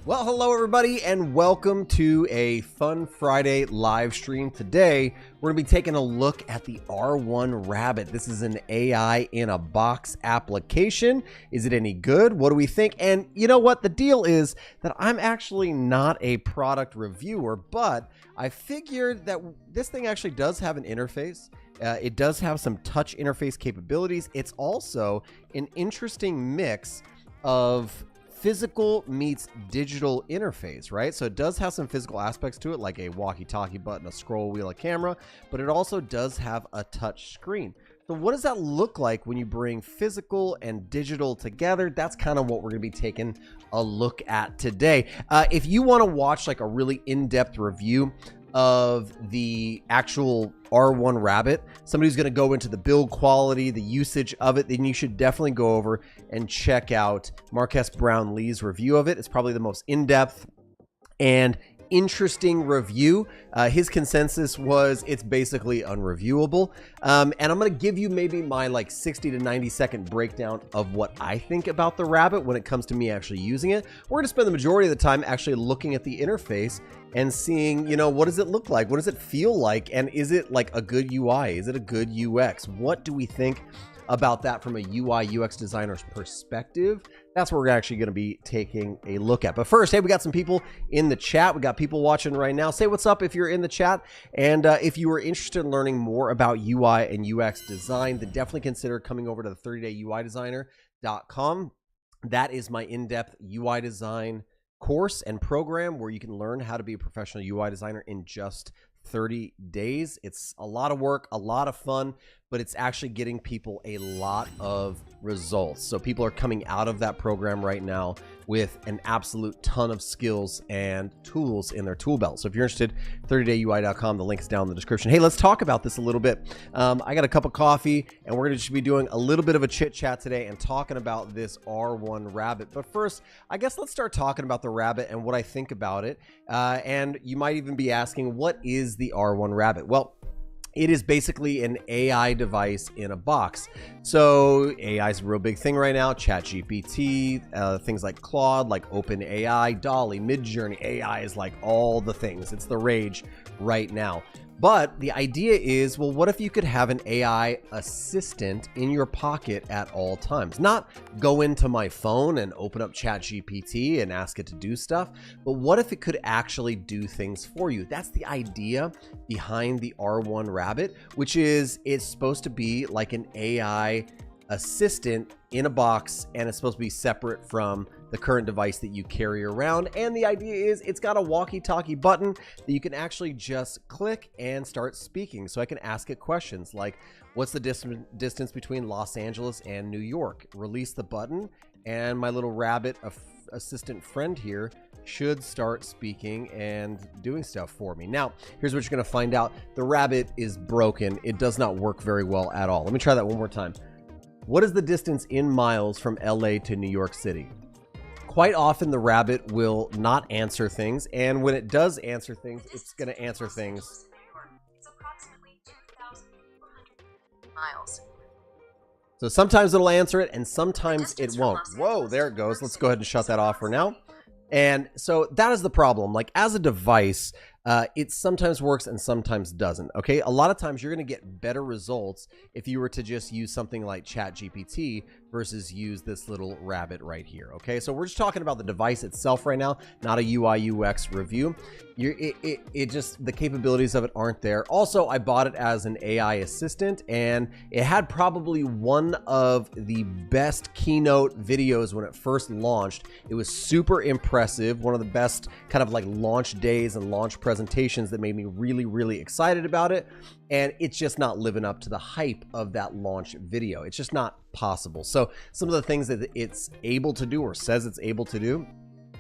Well, hello everybody, and welcome to a Fun Friday live stream. Today, we're gonna be taking a look at the R1 Rabbit. This is an AI in a box application. Is it any good? What do we think? And you know what? The deal is that I'm actually not a product reviewer, but I figured that this thing actually does have an interface. It does have some touch interface capabilities. It's also an interesting mix of physical meets digital interface, right? So it does have some physical aspects to it, like a walkie-talkie button, a scroll wheel, a camera, but it also does have a touch screen. So what does that look like when you bring physical and digital together? That's kind of what we're going to be taking a look at today. If you want to watch like a really in-depth review of the actual R1 Rabbit, somebody who's going to go into the build quality, the usage of it, then you should definitely go over and check out Marques Brownlee's review of it. It's probably the most in-depth and interesting review. His consensus was it's basically unreviewable. And I'm going to give you maybe my like 60 to 90 second breakdown of what I think about the Rabbit when it comes to me actually using it. We're going to spend the majority of the time actually looking at the interface and seeing, you know, what does it look like? What does it feel like? And is it like a good UI? Is it a good UX? What do we think about that from a UI UX designer's perspective? That's what we're actually going to be taking a look at. But first, hey, we got some people in the chat. We got people watching right now. Say what's up if you're in the chat. And if you are interested in learning more about UI and UX design, then definitely consider coming over to the 30dayuidesigner.com. That is my in-depth UI design course and program where you can learn how to be a professional UI designer in just 30 days. It's a lot of work, a lot of fun, but it's actually getting people a lot of results. So people are coming out of that program right now with an absolute ton of skills and tools in their tool belt. So if you're interested, 30dayui.com, the link is down in the description. Hey, let's talk about this a little bit. I got a cup of coffee and we're gonna just be doing a little bit of a chit chat today and talking about this R1 Rabbit. But first, I guess let's start talking about the Rabbit and what I think about it. And you might even be asking, what is the R1 Rabbit? Well, it is basically an AI device in a box. So AI is a real big thing right now. ChatGPT, things like Claude, like OpenAI, DALL-E, Midjourney. AI is like all the things. It's the rage right now. But the idea is, well, what if you could have an AI assistant in your pocket at all times? Not go into my phone and open up ChatGPT and ask it to do stuff, but what if it could actually do things for you? That's the idea behind the R1 Rabbit, which is it's supposed to be like an AI assistant in a box, and it's supposed to be separate from the current device that you carry around. And the idea is it's got a walkie-talkie button that you can actually just click and start speaking. So I can ask it questions like, what's the distance between Los Angeles and New York? Release the button and my little rabbit assistant friend here should start speaking and doing stuff for me. Now, here's what you're gonna find out. The Rabbit is broken. It does not work very well at all. Let me try that one more time. What is the distance in miles from LA to New York City? Quite often the Rabbit will not answer things, and when it does answer things, it's going to answer things. It's approximately 2,400 miles. So sometimes it'll answer it, and sometimes it won't. Whoa, there it goes. Let's go ahead and shut that off for now. And so that is the problem. Like as a device, it sometimes works and sometimes doesn't. Okay, a lot of times you're going to get better results if you were to just use something like ChatGPT versus use this little Rabbit right here. Okay, so we're just talking about the device itself right now, not a UI UX review. It just, the capabilities of it aren't there. Also, I bought it as an AI assistant, and it had probably one of the best keynote videos when it first launched. It was super impressive, one of the best kind of like launch days and launch presentations that made me really, really excited about it. And it's just not living up to the hype of that launch video. It's just not possible. So some of the things that it's able to do or says it's able to do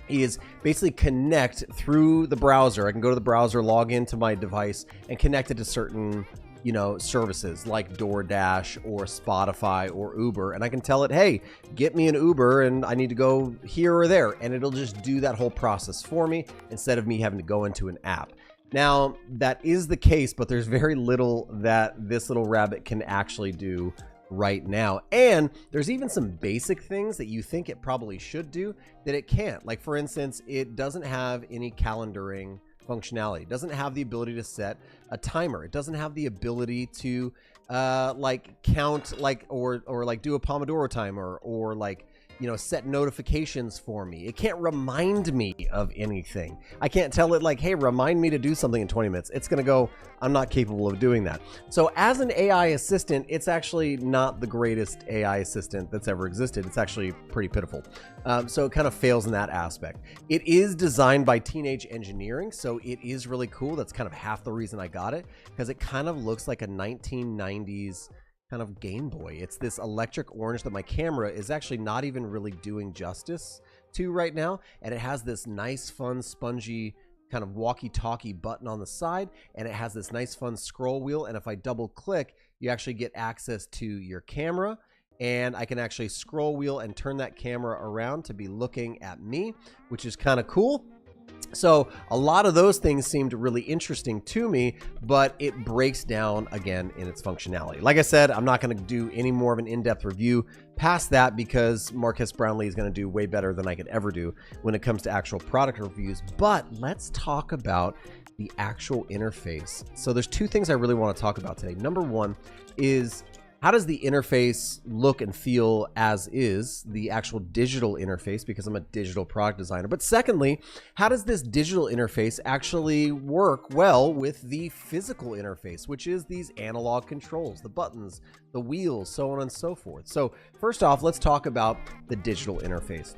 is basically connect through the browser. I can go to the browser, log into my device, and connect it to certain, you know, services like DoorDash or Spotify or Uber, and I can tell it, hey, get me an Uber and I need to go here or there, and it'll just do that whole process for me instead of me having to go into an app. Now, that is the case, but there's very little that this little Rabbit can actually do right now. And there's even some basic things that you think it probably should do that it can't. Like, for instance, it doesn't have any calendaring functionality. It doesn't have the ability to set a timer. It doesn't have the ability to like count, like, or like do a Pomodoro timer, or like, you know, set notifications for me. It can't remind me of anything. I can't tell it like, hey, remind me to do something in 20 minutes. It's going to go, I'm not capable of doing that. So as an AI assistant, it's actually not the greatest AI assistant that's ever existed. It's actually pretty pitiful. So it kind of fails in that aspect. It is designed by Teenage Engineering, so it is really cool. That's kind of half the reason I got it, because it kind of looks like a 1990s kind of Game Boy. It's this electric orange that my camera is actually not even really doing justice to right now. And it has this nice, fun, spongy kind of walkie-talkie button on the side. And it has this nice, fun scroll wheel. And if I double click, you actually get access to your camera. And I can actually scroll wheel and turn that camera around to be looking at me, which is kind of cool. So a lot of those things seemed really interesting to me, but it breaks down again in its functionality. Like I said, I'm not going to do any more of an in-depth review past that, because Marcus Brownlee is going to do way better than I could ever do when it comes to actual product reviews. But let's talk about the actual interface. So there's two things I really want to talk about today. Number one is, how does the interface look and feel as is, the actual digital interface, because I'm a digital product designer. But secondly, how does this digital interface actually work well with the physical interface, which is these analog controls, the buttons, the wheels, so on and so forth. So first off, let's talk about the digital interface.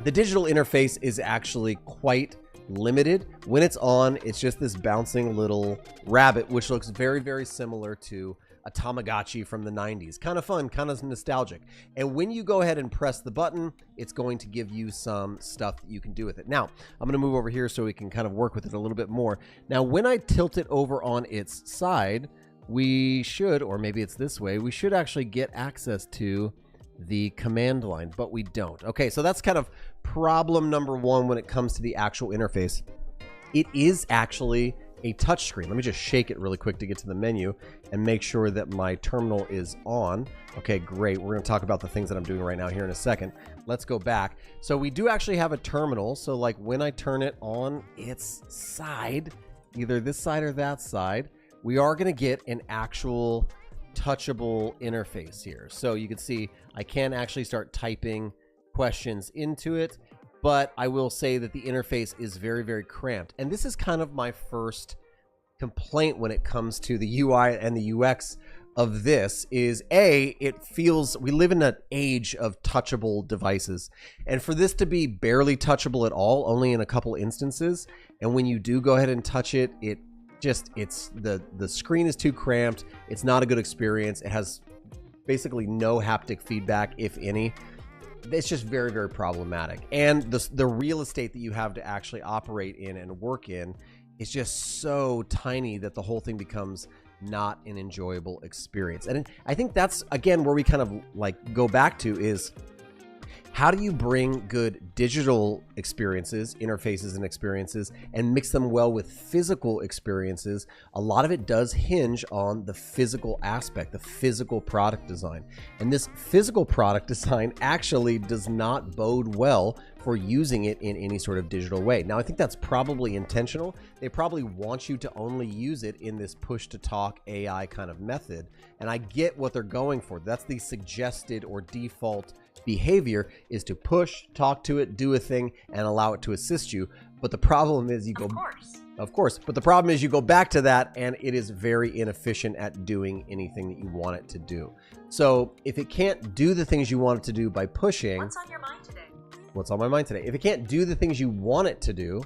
The digital interface is actually quite limited. When it's on, it's just this bouncing little rabbit, which looks very, very similar to a Tamagotchi from the 90s. Kind of fun, kind of nostalgic. And when you go ahead and press the button, it's going to give you some stuff that you can do with it. Now, I'm going to move over here so we can kind of work with it a little bit more. Now, when I tilt it over on its side, we should, or maybe it's this way, we should actually get access to the command line, but we don't. Okay, so that's kind of problem number one when it comes to the actual interface. It is actually a touch screen. Let me just shake it really quick to get to the menu and make sure that my terminal is on. Okay, great. We're going to talk about the things that I'm doing right now here in a second. Let's go back. So we do actually have a terminal. So like when I turn it on its side, either this side or that side, we are going to get an actual touchable interface here. So you can see I can actually start typing questions into it. But I will say that the interface is very, very cramped. And this is kind of my first complaint when it comes to the UI and the UX of this is, A, it feels, we live in an age of touchable devices. And for this to be barely touchable at all, only in a couple instances, and when you do go ahead and touch it, the screen is too cramped. It's not a good experience. It has basically no haptic feedback, if any. It's just very, very problematic. And the real estate that you have to actually operate in and work in is just so tiny that the whole thing becomes not an enjoyable experience. And I think that's, again, where we kind of like go back to is, how do you bring good digital experiences, interfaces and experiences, and mix them well with physical experiences? A lot of it does hinge on the physical aspect, the physical product design. And this physical product design actually does not bode well for using it in any sort of digital way. Now, I think that's probably intentional. They probably want you to only use it in this push-to-talk AI kind of method. And I get what they're going for. That's the suggested or default behavior, is to push, talk to it, do a thing, and allow it to assist you. But the problem is you go... Of course. But the problem is you go back to that, and it is very inefficient at doing anything that you want it to do. So if it can't do the things you want it to do by pushing... What's on your mind today? What's on my mind today? If it can't do the things you want it to do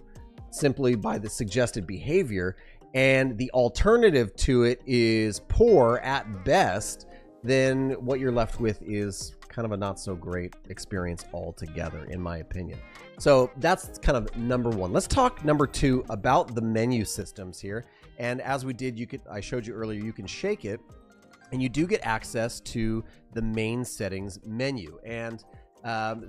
simply by the suggested behavior, and the alternative to it is poor at best, then what you're left with is kind of a not so great experience altogether, in my opinion. So that's kind of number one. Let's talk number two about the menu systems here. And as we did, I showed you earlier, you can shake it and you do get access to the main settings menu. And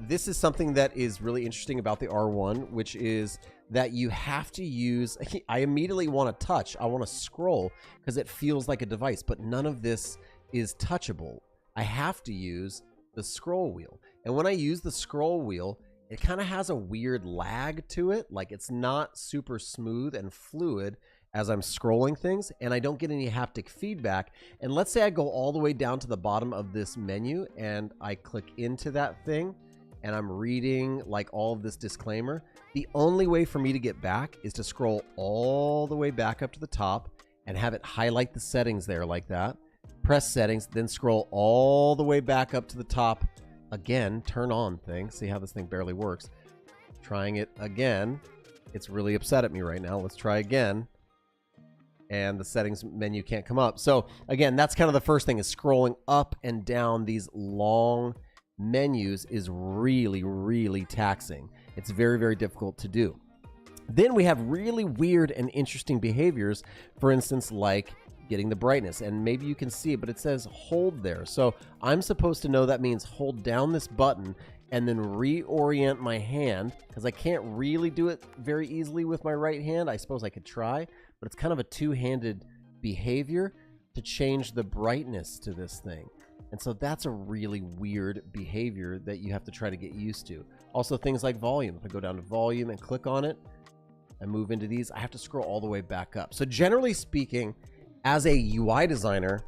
this is something that is really interesting about the R1, which is that you have to use, I immediately want to touch, I want to scroll because it feels like a device, but none of this is touchable. I have to use the scroll wheel. And when I use the scroll wheel, it kind of has a weird lag to it. Like it's not super smooth and fluid as I'm scrolling things, and I don't get any haptic feedback. And let's say I go all the way down to the bottom of this menu and I click into that thing and I'm reading like all of this disclaimer. The only way for me to get back is to scroll all the way back up to the top and have it highlight the settings there like that. Press settings, then scroll all the way back up to the top again, turn on thing. See how this thing barely works. Trying it again. It's really upset at me right now. Let's try again. And the settings menu can't come up. So again, that's kind of the first thing, is scrolling up and down these long menus is really, really taxing. It's very, very difficult to do. Then we have really weird and interesting behaviors. For instance, like getting the brightness, and maybe you can see it, but it says hold there. So I'm supposed to know that means hold down this button and then reorient my hand, because I can't really do it very easily with my right hand. I suppose I could try, but it's kind of a two-handed behavior to change the brightness to this thing. And so that's a really weird behavior that you have to try to get used to. Also things like volume. If I go down to volume and click on it and move into these, I have to scroll all the way back up. So generally speaking, as a UI designer,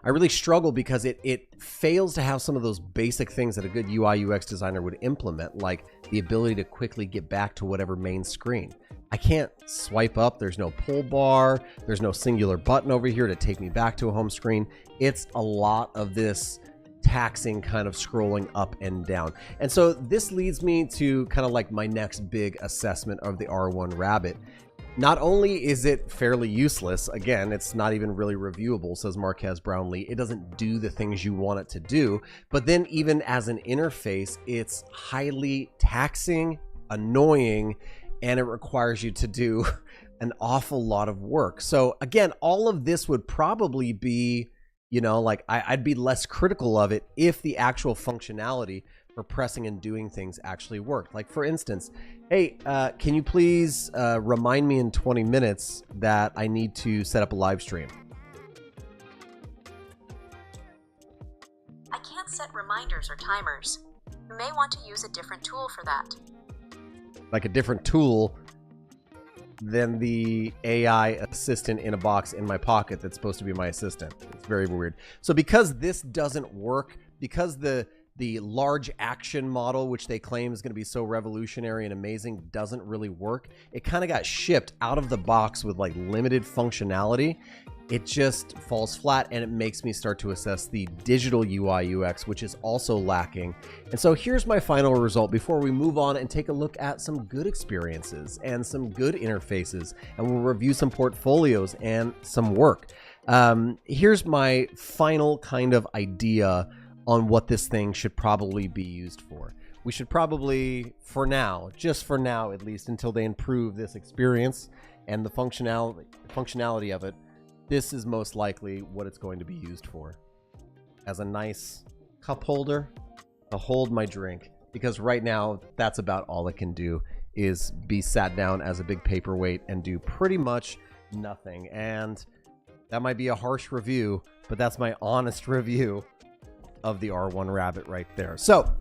I really struggle because it fails to have some of those basic things that a good UI UX designer would implement, like the ability to quickly get back to whatever main screen. I can't swipe up. There's no pull bar. There's no singular button over here to take me back to a home screen. It's a lot of this taxing kind of scrolling up and down. And so this leads me to kind of like my next big assessment of the R1 Rabbit. Not only is it fairly useless, again, it's not even really reviewable, says Marquez Brownlee. It doesn't do the things you want it to do. But then even as an interface, it's highly taxing, annoying, and it requires you to do an awful lot of work. So again, all of this would probably be, you know, like I'd be less critical of it if the actual functionality for pressing and doing things actually worked. Like for instance, hey, can you please remind me in 20 minutes that I need to set up a live stream? I can't set reminders or timers. You may want to use a different tool for that. Like a different tool than the AI assistant in a box in my pocket that's supposed to be my assistant. It's very weird. So because this doesn't work, because the large action model, which they claim is going to be so revolutionary and amazing, doesn't really work, it kind of got shipped out of the box with like limited functionality. It just falls flat, and it makes me start to assess the digital UI UX, which is also lacking. And so here's my final result before we move on and take a look at some good experiences and some good interfaces, and we'll review some portfolios and some work. Here's my final kind of idea on what this thing should probably be used for. We should probably, for now, just for now at least, until they improve this experience and the functionality of it, this is most likely what it's going to be used for. As a nice cup holder to hold my drink, because right now that's about all it can do, is be sat down as a big paperweight and do pretty much nothing. And that might be a harsh review, but that's my honest review of the R1 Rabbit right there. So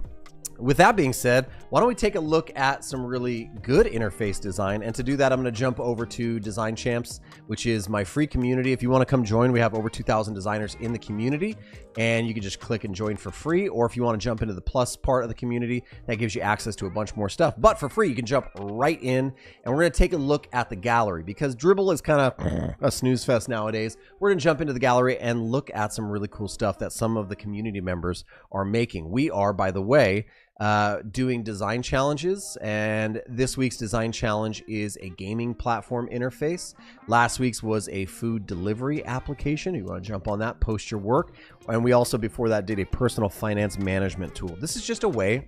with that being said, why don't we take a look at some really good interface design? And to do that, I'm going to jump over to Design Champs, which is my free community. If you want to come join, we have over 2,000 designers in the community, and you can just click and join for free. Or if you want to jump into the plus part of the community, that gives you access to a bunch more stuff. But for free, you can jump right in, and we're going to take a look at the gallery, because Dribbble is kind of a snooze fest nowadays. We're going to jump into the gallery and look at some really cool stuff that some of the community members are making. We are, by the way, doing design challenges, and this week's design challenge is a gaming platform interface. Last week's was a food delivery application. You want to jump on that, post your work. And we also before that did a personal finance management tool. This is just a way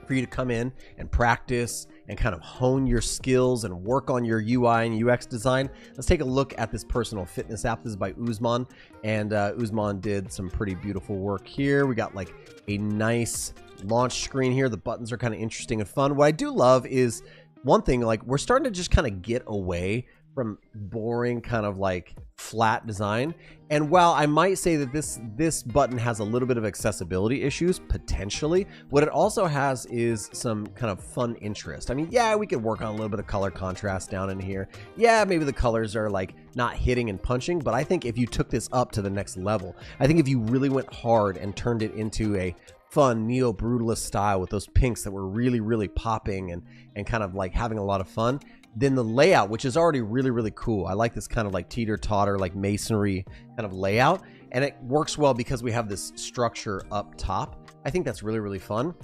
for you to come in and practice and kind of hone your skills and work on your UI and UX design. Let's take a look at this personal fitness app. This is by Uzman, and Uzman did some pretty beautiful work here. We got like a nice launch screen here. The buttons are kind of interesting and fun. What I do love is one thing, like we're starting to just kind of get away from boring kind of like flat design. And while I might say that this button has a little bit of accessibility issues, potentially, what it also has is some kind of fun interest. I mean, yeah, we could work on a little bit of color contrast down in here. Yeah, maybe the colors are like not hitting and punching, but I think if you took this up to the next level, I think if you really went hard and turned it into a fun neo-brutalist style with those pinks that were really, really popping and kind of like having a lot of fun, then the layout, which is already really, really cool. I like this kind of like teeter-totter, like masonry kind of layout, and it works well because we have this structure up top. I think that's really, really fun.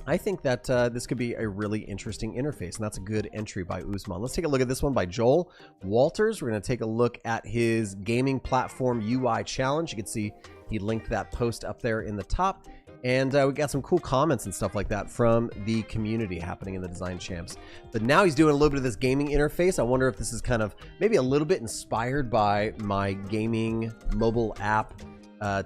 I think that this could be a really interesting interface, and that's a good entry by Usman. Let's take a look at this one by Joel Walters. We're going to take a look at his gaming platform UI challenge. You can see he linked that post up there in the top. And we got some cool comments and stuff like that from the community happening in the Design Champs. But now he's doing a little bit of this gaming interface. I wonder if this is kind of maybe a little bit inspired by my gaming mobile app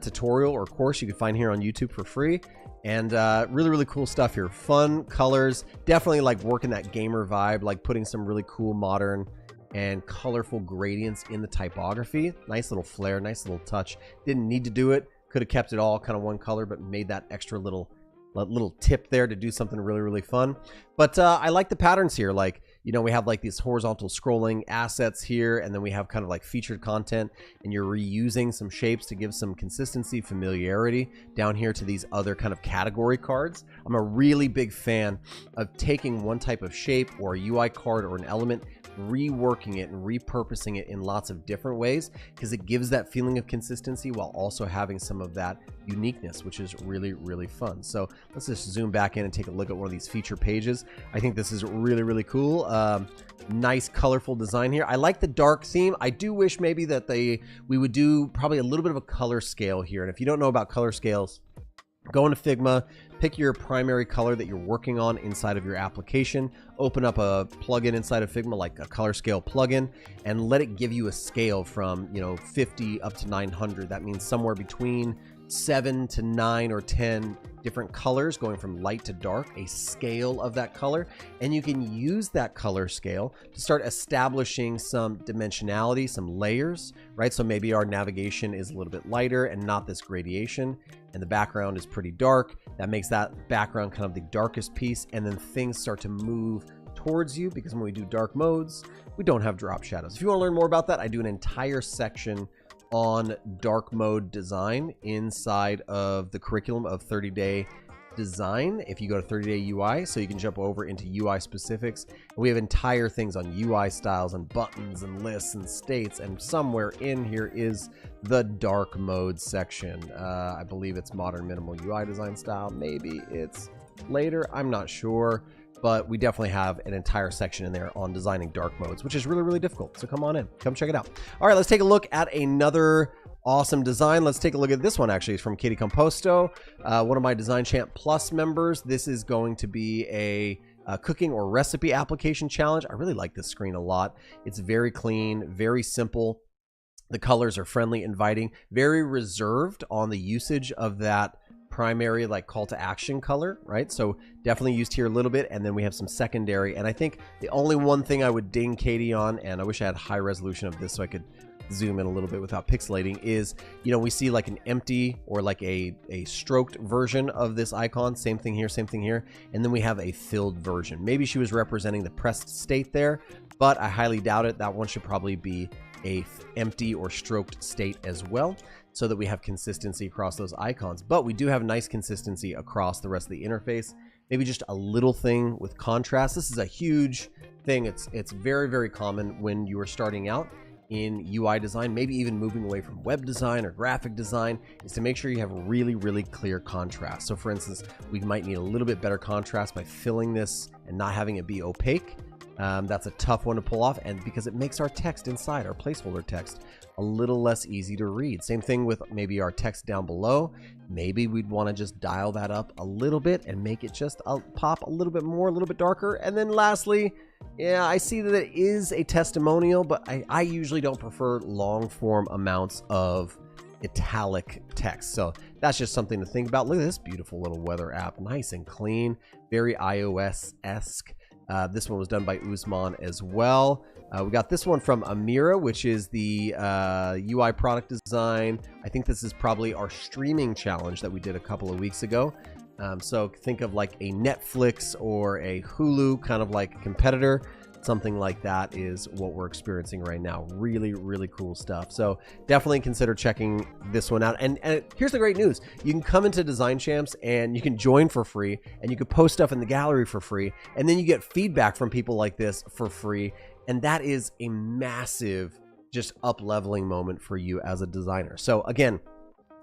tutorial or course you can find here on YouTube for free. And really, really cool stuff here. Fun colors, definitely like working that gamer vibe, like putting some really cool modern and colorful gradients in the typography. Nice little flair, nice little touch. Didn't need to do it. Could have kept it all kind of one color, but made that extra little tip there to do something really, really fun. But I like the patterns here. Like, you know, we have like these horizontal scrolling assets here, and then we have kind of like featured content, and you're reusing some shapes to give some consistency, familiarity down here to these other kind of category cards. I'm a really big fan of taking one type of shape or a UI card or an element, reworking it and repurposing it in lots of different ways, because it gives that feeling of consistency while also having some of that uniqueness, which is really, really fun. So let's just zoom back in and take a look at one of these feature pages. I think this is really, really cool. Nice colorful design here. I like the dark theme. I do wish maybe that we would do probably a little bit of a color scale here. And if you don't know about color scales, go into Figma, pick your primary color that you're working on inside of your application, open up a plugin inside of Figma, like a color scale plugin, and let it give you a scale from, you know, 50 up to 900. That means somewhere between 7 to 9 or 10 different colors going from light to dark, a scale of that color. And you can use that color scale to start establishing some dimensionality, some layers, right? So maybe our navigation is a little bit lighter and not this gradation, and the background is pretty dark. That makes that background kind of the darkest piece, and then things start to move towards you, because when we do dark modes, we don't have drop shadows. If you want to learn more about that, I do an entire section on dark mode design inside of the curriculum of 30-day design. If you go to 30-day UI, so you can jump over into UI specifics. We have entire things on UI styles and buttons and lists and states, and somewhere in here is the dark mode section. I believe it's modern minimal UI design style. Maybe it's later, I'm not sure. But we definitely have an entire section in there on designing dark modes, which is really, really difficult. So come on in, come check it out. All right, let's take a look at another awesome design. Let's take a look at this one. Actually, it's from Katie Composto, one of my Design Champ Plus members. This is going to be a cooking or recipe application challenge. I really like this screen a lot. It's very clean, very simple. The colors are friendly, inviting, very reserved on the usage of that primary like call to action color, right? So definitely used here a little bit, and then we have some secondary. And I think the only one thing I would ding Katie on, and I wish I had high resolution of this so I could zoom in a little bit without pixelating, is, you know, we see like an empty or like a stroked version of this icon. Same thing here, same thing here. And then we have a filled version. Maybe she was representing the pressed state there, but I highly doubt it. That one should probably be a empty or stroked state as well, so that we have consistency across those icons. But we do have nice consistency across the rest of the interface. Maybe just a little thing with contrast. This is a huge thing. It's very, very common when you are starting out in UI design, maybe even moving away from web design or graphic design, is to make sure you have really, really clear contrast. So for instance, we might need a little bit better contrast by filling this and not having it be opaque. That's a tough one to pull off, and because it makes our text inside, our placeholder text, a little less easy to read. Same thing with maybe our text down below. Maybe we'd want to just dial that up a little bit and make it just pop a little bit more, a little bit darker. And then lastly, yeah, I see that it is a testimonial, but I usually don't prefer long form amounts of italic text. So that's just something to think about. Look at this beautiful little weather app, nice and clean, very iOS-esque. This one was done by Usman as well. We got this one from Amira, which is the UI product design. I think this is probably our streaming challenge that we did a couple of weeks ago. So think of like a Netflix or a Hulu kind of like competitor. Something like that is what we're experiencing right now. Really, really cool stuff. So definitely consider checking this one out. And here's the great news. You can come into Design Champs and you can join for free, and you can post stuff in the gallery for free. And then you get feedback from people like this for free. And that is a massive just up-leveling moment for you as a designer. So again,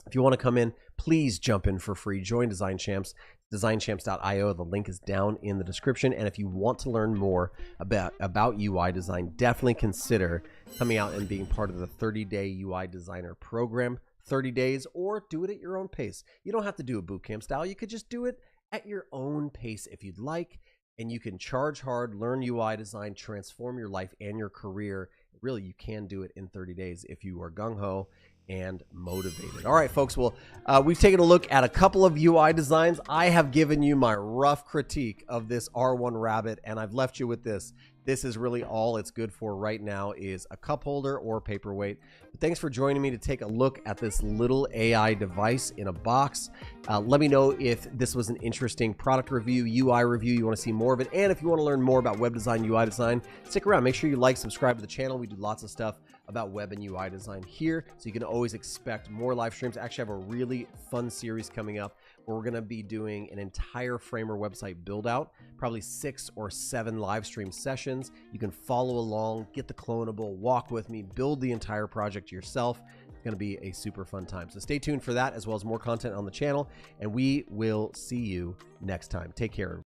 if you want to come in, please jump in for free. Join Design Champs. designchamps.io. The link is down in the description. And if you want to learn more about UI design, definitely consider coming out and being part of the 30-day UI designer program. 30 days, or do it at your own pace. You don't have to do a bootcamp style. You could just do it at your own pace if you'd like. And you can charge hard, learn UI design, transform your life and your career. Really, you can do it in 30 days if you are gung-ho and motivated. All right, folks. Well, we've taken a look at a couple of UI designs. I have given you my rough critique of this R1 Rabbit, and I've left you with this. This is really all it's good for right now is a cup holder or paperweight. But thanks for joining me to take a look at this little AI device in a box. Let me know if this was an interesting product review, UI review, you want to see more of it. And if you want to learn more about web design, UI design, stick around. Make sure you like, subscribe to the channel. We do lots of stuff about web and UI design here, so you can always expect more live streams. I actually have a really fun series coming up where we're going to be doing an entire Framer website build out, probably 6 or 7 live stream sessions. You can follow along, get the clonable, walk with me, build the entire project yourself. It's going to be a super fun time. So stay tuned for that, as well as more content on the channel, and we will see you next time. Take care.